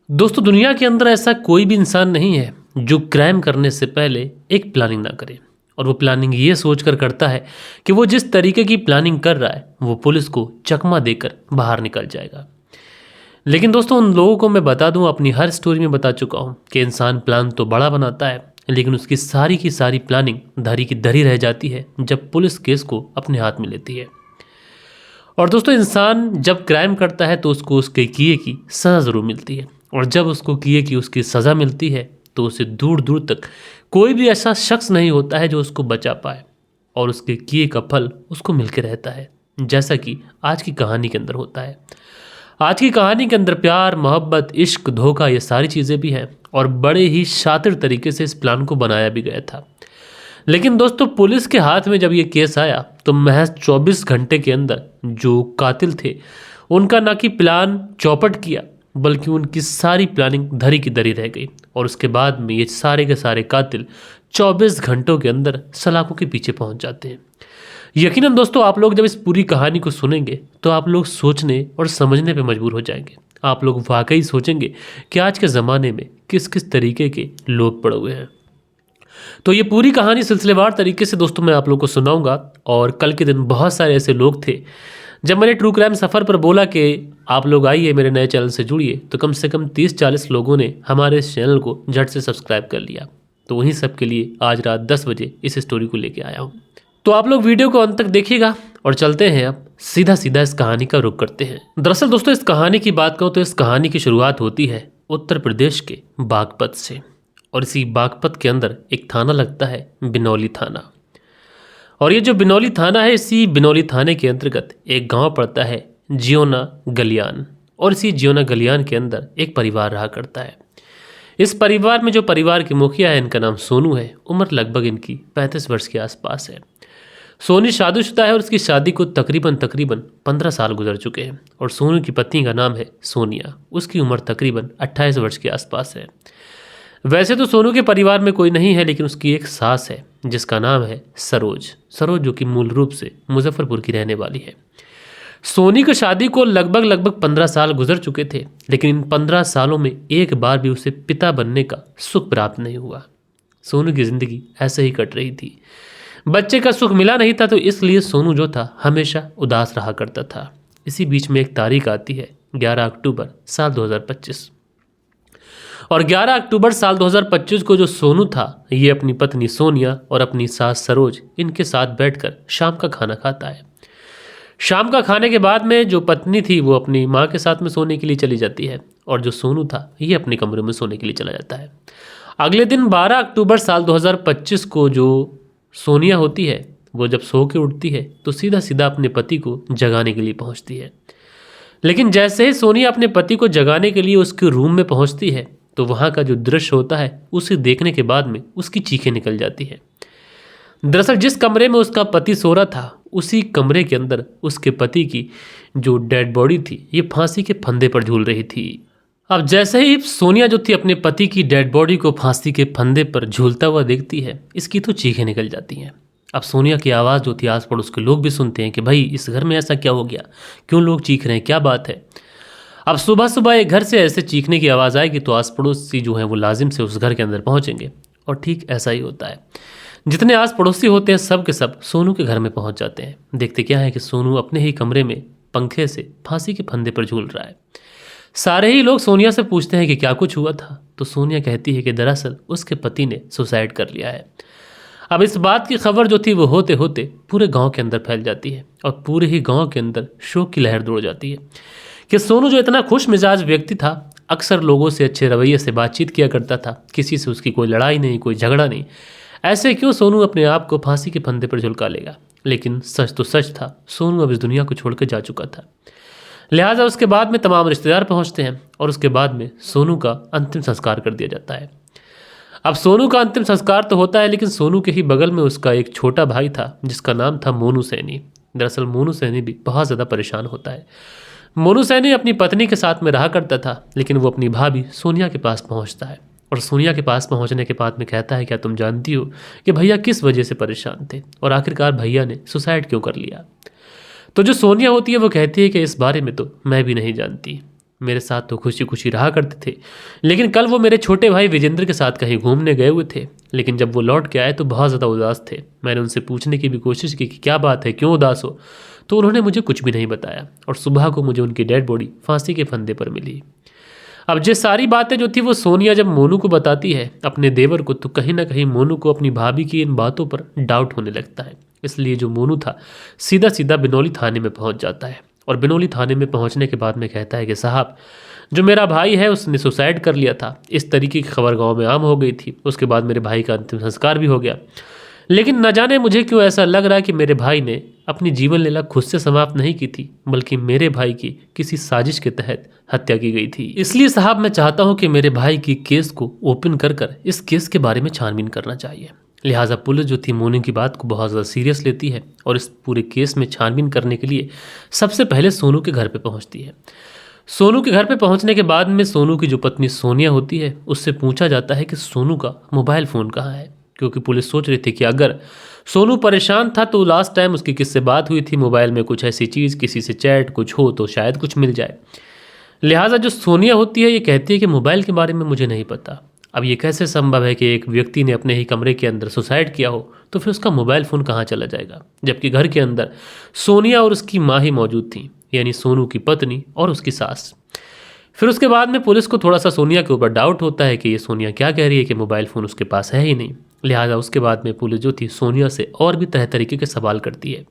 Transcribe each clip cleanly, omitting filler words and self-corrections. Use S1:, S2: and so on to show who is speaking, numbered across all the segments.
S1: दोस्तों दुनिया के अंदर ऐसा कोई भी इंसान नहीं है जो क्राइम करने से पहले एक प्लानिंग ना करे। और वो प्लानिंग ये सोचकर करता है कि वो जिस तरीके की प्लानिंग कर रहा है वो पुलिस को चकमा देकर बाहर निकल जाएगा। लेकिन दोस्तों उन लोगों को मैं बता दूं, अपनी हर स्टोरी में बता चुका हूं कि इंसान प्लान तो बड़ा बनाता है लेकिन उसकी सारी की सारी प्लानिंग धरी की धरी रह जाती है जब पुलिस केस को अपने हाथ में लेती है। और दोस्तों इंसान जब क्राइम करता है तो उसको उसके किए की सज़ा ज़रूर मिलती है, और जब उसको किए की उसकी सज़ा मिलती है तो उसे दूर दूर तक कोई भी ऐसा शख्स नहीं होता है जो उसको बचा पाए, और उसके किए का फल उसको मिलके रहता है, जैसा कि आज की कहानी के अंदर होता है। आज की कहानी के अंदर प्यार, मोहब्बत, इश्क, धोखा, ये सारी चीज़ें भी हैं, और बड़े ही शातिर तरीके से इस प्लान को बनाया भी गया था। लेकिन दोस्तों पुलिस के हाथ में जब ये केस आया तो महज 24 घंटे के अंदर जो कातिल थे उनका ना कि प्लान चौपट किया बल्कि उनकी सारी प्लानिंग धरी की धरी रह गई, और उसके बाद में ये सारे के सारे कातिल 24 घंटों के अंदर सलाखों के पीछे पहुंच जाते हैं। यकीनन दोस्तों आप लोग जब इस पूरी कहानी को सुनेंगे तो आप लोग सोचने और समझने पर मजबूर हो जाएंगे। आप लोग वाकई सोचेंगे कि आज के ज़माने में किस किस तरीके के लोग पड़े हुए हैं। तो ये पूरी कहानी सिलसिलेवार तरीके से दोस्तों मैं आप लोग को सुनाऊंगा। और कल के दिन बहुत सारे ऐसे लोग थे, जब मैंने ट्रू क्राइम सफ़र पर बोला कि आप लोग आइए मेरे नए चैनल से जुड़िए, तो कम से कम 30-40 लोगों ने हमारे इस चैनल को झट से सब्सक्राइब कर लिया। तो वहीं सब के लिए आज रात 10 बजे इस स्टोरी को लेके आया हूँ। तो आप लोग वीडियो को अंत तक देखिएगा और चलते हैं अब सीधा सीधा इस कहानी का रुख करते हैं। दरअसल दोस्तों इस कहानी की बात करूँ तो इस कहानी की शुरुआत होती है उत्तर प्रदेश के बागपत से, और इसी बागपत के अंदर एक थाना लगता है बिनौली थाना। और ये जो बिनौली थाना है, इसी बिनौली थाने के अंतर्गत एक गांव पड़ता है जियोना गलियान, और इसी जियोना गलियान के अंदर एक परिवार रहा करता है। इस परिवार में जो परिवार के मुखिया है इनका नाम सोनू है। उम्र लगभग इनकी 35 वर्ष के आसपास है। सोनी शादीशुदा है और उसकी शादी को तकरीबन 15 साल गुजर चुके हैं। और सोनू की पत्नी का नाम है सोनिया, उसकी उम्र तकरीबन 28 वर्ष के आसपास है। वैसे तो सोनू के परिवार में कोई नहीं है, लेकिन उसकी एक सास है जिसका नाम है सरोज, जो कि मूल रूप से मुजफ्फरपुर की रहने वाली है। सोनी की शादी को लगभग 15 साल गुजर चुके थे, लेकिन इन 15 सालों में एक बार भी उसे पिता बनने का सुख प्राप्त नहीं हुआ। सोनू की जिंदगी ऐसे ही कट रही थी। बच्चे का सुख मिला नहीं था, तो इसलिए सोनू जो था हमेशा उदास रहा करता था। इसी बीच में एक तारीख आती है 11 अक्टूबर साल 2025, और 11 अक्टूबर साल 2025 को जो सोनू था ये अपनी पत्नी सोनिया और अपनी सास सरोज इनके साथ बैठकर शाम का खाना खाता है। शाम का खाने के बाद में जो पत्नी थी वो अपनी माँ के साथ में सोने के लिए चली जाती है, और जो सोनू था ये अपने कमरे में सोने के लिए चला जाता है। अगले दिन 12 अक्टूबर साल 2025 को जो सोनिया होती है वो जब सो के उठती है तो सीधा सीधा अपने पति को जगाने के लिए पहुँचती है। लेकिन जैसे ही सोनिया अपने पति को जगाने के लिए उसके रूम में पहुँचती है तो वहाँ का जो दृश्य होता है उसे देखने के बाद में उसकी चीखें निकल जाती हैं। दरअसल जिस कमरे में उसका पति सो रहा था उसी कमरे के अंदर उसके पति की जो डेड बॉडी थी ये फांसी के फंदे पर झूल रही थी। अब जैसे ही सोनिया जो थी अपने पति की डेड बॉडी को फांसी के फंदे पर झूलता हुआ देखती है, इसकी तो चीखें निकल जाती हैं। अब सोनिया की आवाज़ जो थी आस पड़ोस के लोग भी सुनते हैं कि भाई इस घर में ऐसा क्या हो गया, क्यों लोग चीख रहे हैं, क्या बात है। अब सुबह सुबह एक घर से ऐसे चीखने की आवाज़ आएगी तो आस पड़ोसी जो हैं वो लाजिम से उस घर के अंदर पहुंचेंगे, और ठीक ऐसा ही होता है। जितने आस पड़ोसी होते हैं सब के सब सोनू के घर में पहुंच जाते हैं। देखते क्या है कि सोनू अपने ही कमरे में पंखे से फांसी के फंदे पर झूल रहा है। सारे ही लोग सोनिया से पूछते हैं कि क्या कुछ हुआ था, तो सोनिया कहती है कि दरअसल उसके पति ने सुसाइड कर लिया है। अब इस बात की खबर जो थी वो होते होते पूरे गाँव के अंदर फैल जाती है, और पूरे ही गाँव के अंदर शोक की लहर दौड़ जाती है कि सोनू जो इतना खुश मिजाज व्यक्ति था, अक्सर लोगों से अच्छे रवैये से बातचीत किया करता था, किसी से उसकी कोई लड़ाई नहीं, कोई झगड़ा नहीं, ऐसे क्यों सोनू अपने आप को फांसी के फंदे पर झुलका लेगा। लेकिन सच तो सच था, सोनू अब इस दुनिया को छोड़कर जा चुका था। लिहाजा उसके बाद में तमाम रिश्तेदार पहुंचते हैं और उसके बाद में सोनू का अंतिम संस्कार कर दिया जाता है। अब सोनू का अंतिम संस्कार तो होता है, लेकिन सोनू के ही बगल में उसका एक छोटा भाई था जिसका नाम था मोनू सैनी। दरअसल मोनू सैनी भी बहुत ज़्यादा परेशान होता है। मोनू सैनी अपनी पत्नी के साथ में रहा करता था, लेकिन वो अपनी भाभी सोनिया के पास पहुंचता है, और सोनिया के पास पहुंचने के बाद में कहता है क्या तुम जानती हो कि भैया किस वजह से परेशान थे, और आखिरकार भैया ने सुसाइड क्यों कर लिया। तो जो सोनिया होती है वो कहती है कि इस बारे में तो मैं भी नहीं जानती। मेरे साथ तो खुशी खुशी रहा करते थे, लेकिन कल वो मेरे छोटे भाई विजेंद्र के साथ कहीं घूमने गए हुए थे। लेकिन जब वो लौट के आए तो बहुत ज़्यादा उदास थे। मैंने उनसे पूछने की भी कोशिश की कि क्या बात है, क्यों उदास हो, तो उन्होंने मुझे कुछ भी नहीं बताया और सुबह को मुझे उनकी डेड बॉडी फांसी के फंदे पर मिली। अब ये सारी बातें जो थी वो सोनिया जब मोनू को बताती है, अपने देवर को, तो कहीं ना कहीं मोनू को अपनी भाभी की इन बातों पर डाउट होने लगता है। इसलिए जो मोनू था सीधा सीधा बिनौली थाने में पहुंच जाता है और बिनौली थाने में पहुंचने के बाद में कहता है कि साहब, जो मेरा भाई है उसने सुसाइड कर लिया था। इस तरीके की खबर गांव में आम हो गई थी। उसके बाद मेरे भाई का अंतिम संस्कार भी हो गया, लेकिन न जाने मुझे क्यों ऐसा लग रहा है कि मेरे भाई ने अपनी जीवन लीला खुद से समाप्त नहीं की थी, बल्कि मेरे भाई की किसी साजिश के तहत हत्या की गई थी। इसलिए साहब मैं चाहता हूं कि मेरे भाई की केस को ओपन कर कर इस केस के बारे में छानबीन करना चाहिए। लिहाजा पुलिस जो थी मोनू की बात को बहुत ज़्यादा सीरियस लेती है और इस पूरे केस में छानबीन करने के लिए सबसे पहले सोनू के घर पर पहुँचती है। सोनू के घर पे पहुंचने के बाद में सोनू की जो पत्नी सोनिया होती है उससे पूछा जाता है कि सोनू का मोबाइल फ़ोन कहाँ है, क्योंकि पुलिस सोच रही थी कि अगर सोनू परेशान था तो लास्ट टाइम उसकी किससे बात हुई थी, मोबाइल में कुछ ऐसी चीज़, किसी से चैट कुछ हो तो शायद कुछ मिल जाए। लिहाजा जो सोनिया होती है ये कहती है कि मोबाइल के बारे में मुझे नहीं पता। अब ये कैसे संभव है कि एक व्यक्ति ने अपने ही कमरे के अंदर सुसाइड किया हो, तो फिर उसका मोबाइल फ़ोन कहाँ चला जाएगा, जबकि घर के अंदर सोनिया और उसकी माँ ही मौजूद थी, यानी सोनू की पत्नी और उसकी सास। फिर उसके बाद में पुलिस को थोड़ा सा सोनिया के ऊपर डाउट होता है कि ये सोनिया क्या कह रही है कि मोबाइल फ़ोन उसके पास है ही नहीं। लिहाजा उसके बाद में पुलिस जो थी सोनिया से और भी तरह तरीके के सवाल करती है,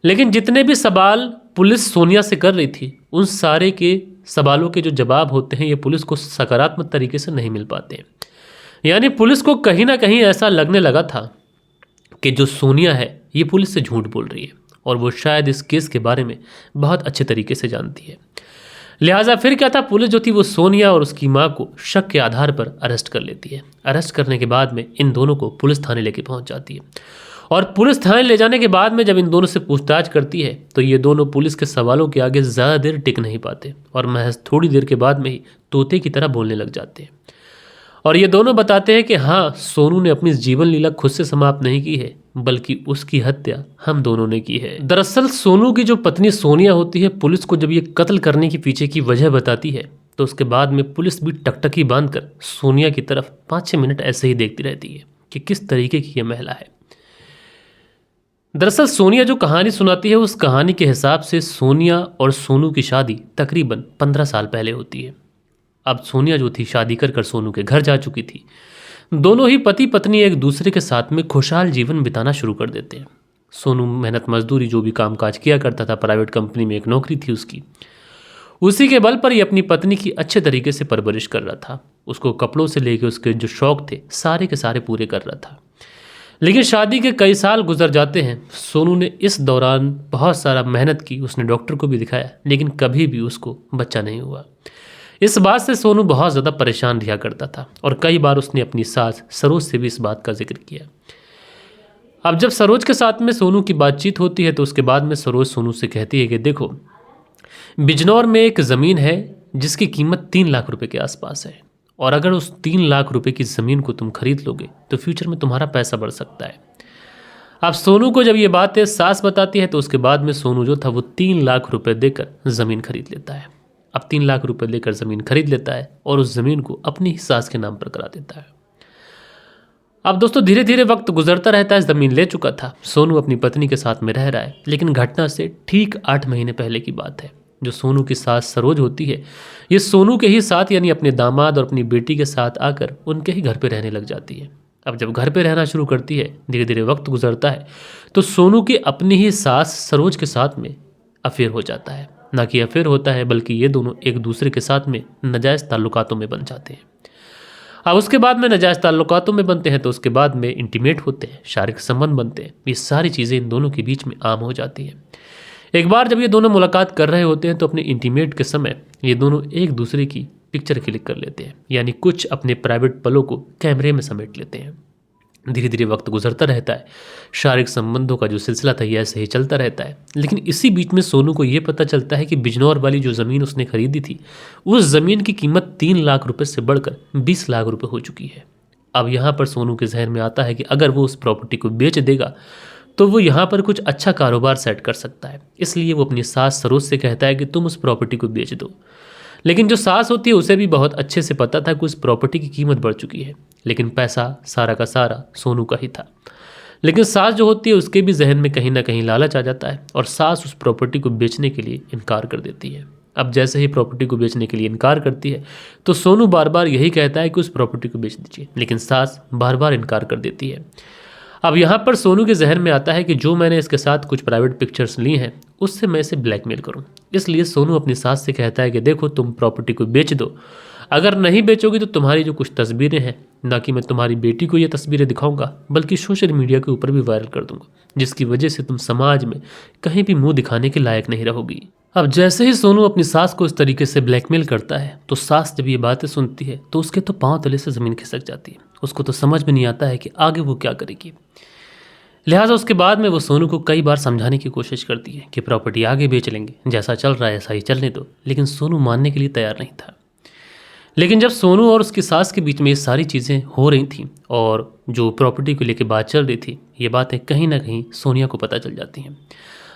S1: लेकिन जितने भी सवाल पुलिस सोनिया से कर रही थी उन सारे के सवालों के जो जवाब होते हैं ये पुलिस को सकारात्मक तरीके से नहीं मिल पाते। यानी पुलिस को कहीं ना कहीं ऐसा लगने लगा था कि जो सोनिया है ये पुलिस से झूठ बोल रही है और वो शायद इस केस के बारे में बहुत अच्छे तरीके से जानती है। लिहाजा फिर क्या था, पुलिस जो थी वो सोनिया और उसकी माँ को शक के आधार पर अरेस्ट कर लेती है। अरेस्ट करने के बाद में इन दोनों को पुलिस थाने लेके पहुंच जाती है और पुलिस थाने ले जाने के बाद में जब इन दोनों से पूछताछ करती है तो ये दोनों पुलिस के सवालों के आगे ज़्यादा देर टिक नहीं पाते और महज थोड़ी देर के बाद में ही तोते की तरह बोलने लग जाते हैं। और ये दोनों बताते हैं कि हाँ, सोनू ने अपनी जीवन लीला खुद से समाप्त नहीं की है, बल्कि उसकी हत्या हम दोनों ने की है। दरअसल सोनू की जो पत्नी सोनिया होती है पुलिस को जब ये कत्ल करने के पीछे की वजह बताती है तो उसके बाद में पुलिस भी टकटकी बांधकर सोनिया की तरफ 5-6 मिनट ऐसे ही देखती रहती है कि किस तरीके की ये महिला है। दरअसल सोनिया जो कहानी सुनाती है उस कहानी के हिसाब से सोनिया और सोनू की शादी तकरीबन 15 साल पहले होती है। अब सोनिया जो थी शादी कर कर सोनू के घर जा चुकी थी। दोनों ही पति पत्नी एक दूसरे के साथ में खुशहाल जीवन बिताना शुरू कर देते हैं। सोनू मेहनत मजदूरी जो भी कामकाज किया करता था, प्राइवेट कंपनी में एक नौकरी थी उसकी, उसी के बल पर ही अपनी पत्नी की अच्छे तरीके से परवरिश कर रहा था। उसको कपड़ों से लेकर उसके जो शौक थे सारे के सारे पूरे कर रहा था। लेकिन शादी के कई साल गुजर जाते हैं। सोनू ने इस दौरान बहुत सारा मेहनत की, उसने डॉक्टर को भी दिखाया, लेकिन कभी भी उसको बच्चा नहीं हुआ। इस बात से सोनू बहुत ज़्यादा परेशान रहा करता था और कई बार उसने अपनी सास सरोज से भी इस बात का जिक्र किया। अब जब सरोज के साथ में सोनू की बातचीत होती है तो उसके बाद में सरोज सोनू से कहती है कि देखो, बिजनौर में एक ज़मीन है जिसकी कीमत 3 लाख रुपए के आसपास है और अगर उस 3 लाख रुपए की ज़मीन को तुम खरीद लोगे तो फ्यूचर में तुम्हारा पैसा बढ़ सकता है। अब सोनू को जब ये बातें सास बताती है तो उसके बाद में सोनू जो था वो 3 लाख रुपए देकर ज़मीन खरीद लेता है। अब 3 लाख रुपए लेकर ज़मीन खरीद लेता है और उस ज़मीन को अपनी ही सास के नाम पर करा देता है। अब दोस्तों धीरे धीरे वक्त गुजरता रहता है। ज़मीन ले चुका था, सोनू अपनी पत्नी के साथ में रह रहा है, लेकिन घटना से ठीक 8 महीने पहले की बात है। जो सोनू की सास सरोज होती है ये सोनू के ही साथ यानी अपने दामाद और अपनी बेटी के साथ आकर उनके ही घर पे रहने लग जाती है। अब जब घर पे रहना शुरू करती है, धीरे धीरे वक्त गुजरता है तो सोनू की अपनी ही सास सरोज के साथ में अफेयर हो जाता है। ना कि अफेयर होता है बल्कि ये दोनों एक दूसरे के साथ में नाजायज़ ताल्लुकातों में बन जाते हैं। अब उसके बाद में नाजायज़ ताल्लुकातों में बनते हैं तो उसके बाद में इंटीमेट होते हैं, शारीरिक संबंध बनते हैं। ये सारी चीज़ें इन दोनों के बीच में आम हो जाती हैं। एक बार जब ये दोनों मुलाकात कर रहे होते हैं तो अपने इंटीमेट के समय ये दोनों एक दूसरे की पिक्चर क्लिक कर लेते हैं, यानी कुछ अपने प्राइवेट पलों को कैमरे में समेट लेते हैं। धीरे धीरे वक्त गुजरता रहता है, शारीरिक संबंधों का जो सिलसिला था ये ऐसे ही चलता रहता है। लेकिन इसी बीच में सोनू को ये पता चलता है कि बिजनौर वाली जो ज़मीन उसने खरीदी थी उस ज़मीन की कीमत 3 लाख रुपए से बढ़कर 20 लाख रुपए हो चुकी है। अब यहाँ पर सोनू के जहन में आता है कि अगर वो उस प्रॉपर्टी को बेच देगा तो वो यहाँ पर कुछ अच्छा कारोबार सेट कर सकता है। इसलिए वो अपनी सास सरोज से कहता है कि तुम उस प्रॉपर्टी को बेच दो। लेकिन जो सास होती है उसे भी बहुत अच्छे से पता था कि उस प्रॉपर्टी की कीमत बढ़ चुकी है, लेकिन पैसा सारा का सारा सोनू का ही था। लेकिन सास जो होती है उसके भी जहन में कहीं ना कहीं लालच आ जाता है और सास उस प्रॉपर्टी को बेचने के लिए इनकार कर देती है। अब जैसे ही प्रॉपर्टी को बेचने के लिए इनकार करती है तो सोनू बार बार यही कहता है कि उस प्रॉपर्टी को बेच दीजिए, लेकिन सास बार बार इनकार कर देती है। अब यहाँ पर सोनू के जहन में आता है कि जो मैंने इसके साथ कुछ प्राइवेट पिक्चर्स ली हैं उससे मैं इसे ब्लैकमेल करूँ। इसलिए सोनू अपनी सास से कहता है कि देखो तुम प्रॉपर्टी को बेच दो, अगर नहीं बेचोगी तो तुम्हारी जो कुछ तस्वीरें हैं, ना कि मैं तुम्हारी बेटी को ये तस्वीरें दिखाऊंगा बल्कि सोशल मीडिया के ऊपर भी वायरल कर दूंगा, जिसकी वजह से तुम समाज में कहीं भी मुंह दिखाने के लायक नहीं रहोगी। अब जैसे ही सोनू अपनी सास को इस तरीके से ब्लैकमेल करता है तो सास जब ये बातें सुनती है तो उसके तो पांव तले से ज़मीन खिसक जाती है। उसको तो समझ में नहीं आता है कि आगे वो क्या करेगी। लिहाजा उसके बाद में वो सोनू को कई बार समझाने की कोशिश करती है कि प्रॉपर्टी आगे बेच लेंगे, जैसा चल रहा है ऐसा ही चलने दो, लेकिन सोनू मानने के लिए तैयार नहीं था। लेकिन जब सोनू और उसकी सास के बीच में ये सारी चीज़ें हो रही थीं और जो प्रॉपर्टी को लेकर बात चल रही थी, ये बातें कहीं ना कहीं सोनिया को पता चल जाती हैं।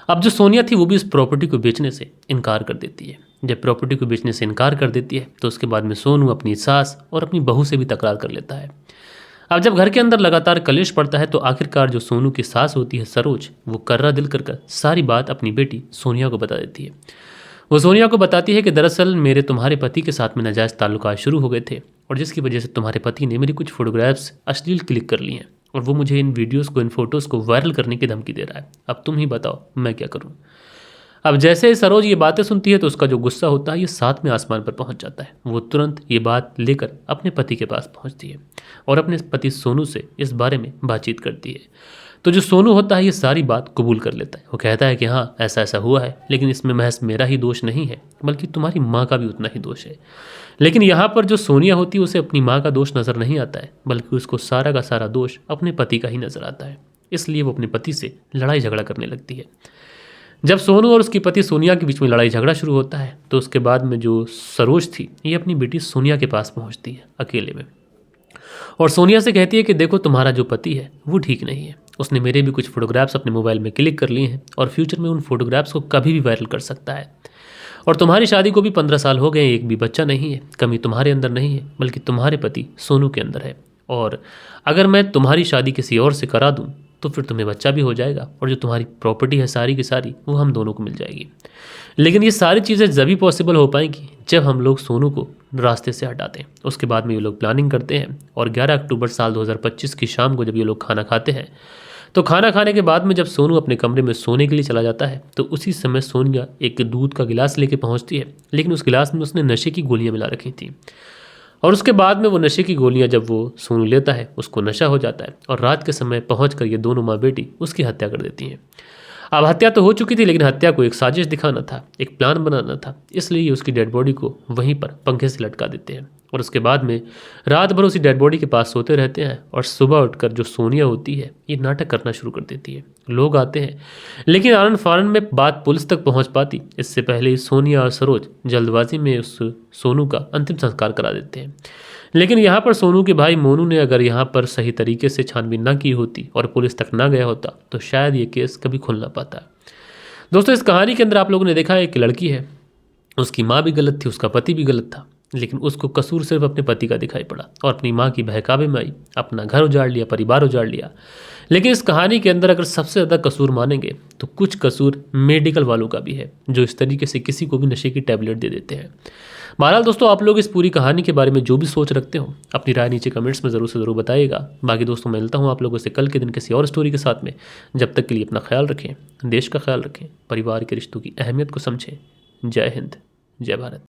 S1: अब जो सोनिया थी वो भी इस प्रॉपर्टी को बेचने से इनकार कर देती है। जब प्रॉपर्टी को बेचने से इनकार कर देती है तो उसके बाद में सोनू अपनी सास और अपनी बहू से भी तकरार कर लेता है। अब जब घर के अंदर लगातार कलेश पड़ता है तो आखिरकार जो सोनू की सास होती है सरोज, वो कर्रा दिल कर सारी बात अपनी बेटी सोनिया को बता देती है। वो सोनिया को बताती है कि दरअसल मेरे तुम्हारे पति के साथ में नाजायज़ ताल्लुकात शुरू हो गए थे और जिसकी वजह से तुम्हारे पति ने मेरी कुछ फोटोग्राफ्स अश्लील क्लिक कर ली हैं और वो मुझे इन वीडियोस को, इन फोटोज़ को वायरल करने की धमकी दे रहा है। अब तुम ही बताओ मैं क्या करूँ। अब जैसे ही सरोज ये बातें सुनती है तो उसका जो गुस्सा होता है ये सातवें आसमान पर पहुंच जाता है। वो तुरंत ये बात लेकर अपने पति के पास पहुंचती है और अपने पति सोनू से इस बारे में बातचीत करती है। तो जो सोनू होता है ये सारी बात कबूल कर लेता है। वो कहता है कि हाँ ऐसा ऐसा हुआ है, लेकिन इसमें महज मेरा ही दोष नहीं है बल्कि तुम्हारी माँ का भी उतना ही दोष है। लेकिन यहाँ पर जो सोनिया होती है उसे अपनी माँ का दोष नज़र नहीं आता है बल्कि उसको सारा का सारा दोष अपने पति का ही नज़र आता है। इसलिए वो अपने पति से लड़ाई झगड़ा करने लगती है। जब सोनू और उसकी पति सोनिया के बीच में लड़ाई झगड़ा शुरू होता है तो उसके बाद में जो सरोज थी ये अपनी बेटी सोनिया के पास पहुंचती है अकेले में और सोनिया से कहती है कि देखो तुम्हारा जो पति है वो ठीक नहीं है, उसने मेरे भी कुछ फोटोग्राफ्स अपने मोबाइल में क्लिक कर लिए हैं और फ्यूचर में उन फोटोग्राफ्स को कभी भी वायरल कर सकता है। और तुम्हारी शादी को भी 15 साल हो गए, एक भी बच्चा नहीं है। कमी तुम्हारे अंदर नहीं है बल्कि तुम्हारे पति सोनू के अंदर है। और अगर मैं तुम्हारी शादी किसी और से करा दूँ तो फिर तुम्हें बच्चा भी हो जाएगा और जो तुम्हारी प्रॉपर्टी है सारी की सारी वो हम दोनों को मिल जाएगी। लेकिन ये सारी चीज़ें जब पॉसिबल हो पाएंगी जब हम लोग सोनू को रास्ते से हटाते हैं। उसके बाद में ये लोग प्लानिंग करते हैं और 11 अक्टूबर साल 2025 की शाम को जब ये लोग खाना खाते हैं तो खाना खाने के बाद में जब सोनू अपने कमरे में सोने के लिए चला जाता है तो उसी समय सोनिया एक दूध का गिलास लेके पहुंचती है, लेकिन उस गिलास में उसने नशे की गोलियां मिला रखी थी और उसके बाद में वो नशे की गोलियां जब वो सोनू लेता है उसको नशा हो जाता है और रात के समय पहुंचकर ये दोनों माँ बेटी उसकी हत्या कर देती हैं। अब हत्या तो हो चुकी थी लेकिन हत्या को एक साजिश दिखाना था, एक प्लान बनाना था, इसलिए ये उसकी डेड बॉडी को वहीं पर पंखे से लटका देते हैं और उसके बाद में रात भर उसी डेड बॉडी के पास सोते रहते हैं और सुबह उठकर जो सोनिया होती है ये नाटक करना शुरू कर देती है। लोग आते हैं लेकिन आनन फानन में बात पुलिस तक पहुंच पाती इससे पहले ही सोनिया और सरोज जल्दबाजी में उस सोनू का अंतिम संस्कार करा देते हैं। लेकिन यहाँ पर सोनू के भाई मोनू ने अगर यहाँ पर सही तरीके से छानबीन ना की होती और पुलिस तक ना गया होता तो शायद ये केस कभी खुल ना पाता। दोस्तों इस कहानी के अंदर आप लोगों ने देखा एक लड़की है, उसकी माँ भी गलत थी, उसका पति भी गलत था, लेकिन उसको कसूर सिर्फ अपने पति का दिखाई पड़ा और अपनी माँ की बहकावे में आई, अपना घर उजाड़ लिया, परिवार उजाड़ लिया। लेकिन इस कहानी के अंदर अगर सबसे ज़्यादा कसूर मानेंगे तो कुछ कसूर मेडिकल वालों का भी है जो इस तरीके से किसी को भी नशे की टैबलेट दे देते हैं। बहरहाल दोस्तों आप लोग इस पूरी कहानी के बारे में जो भी सोच रखते हो अपनी राय नीचे कमेंट्स में ज़रूर से ज़रूर बताइएगा। बाकी दोस्तों मिलता हूँ आप लोगों से कल के दिन किसी और स्टोरी के साथ में। जब तक के लिए अपना ख्याल रखें, देश का ख्याल रखें, परिवार के रिश्तों की अहमियत को समझें। जय हिंद, जय भारत।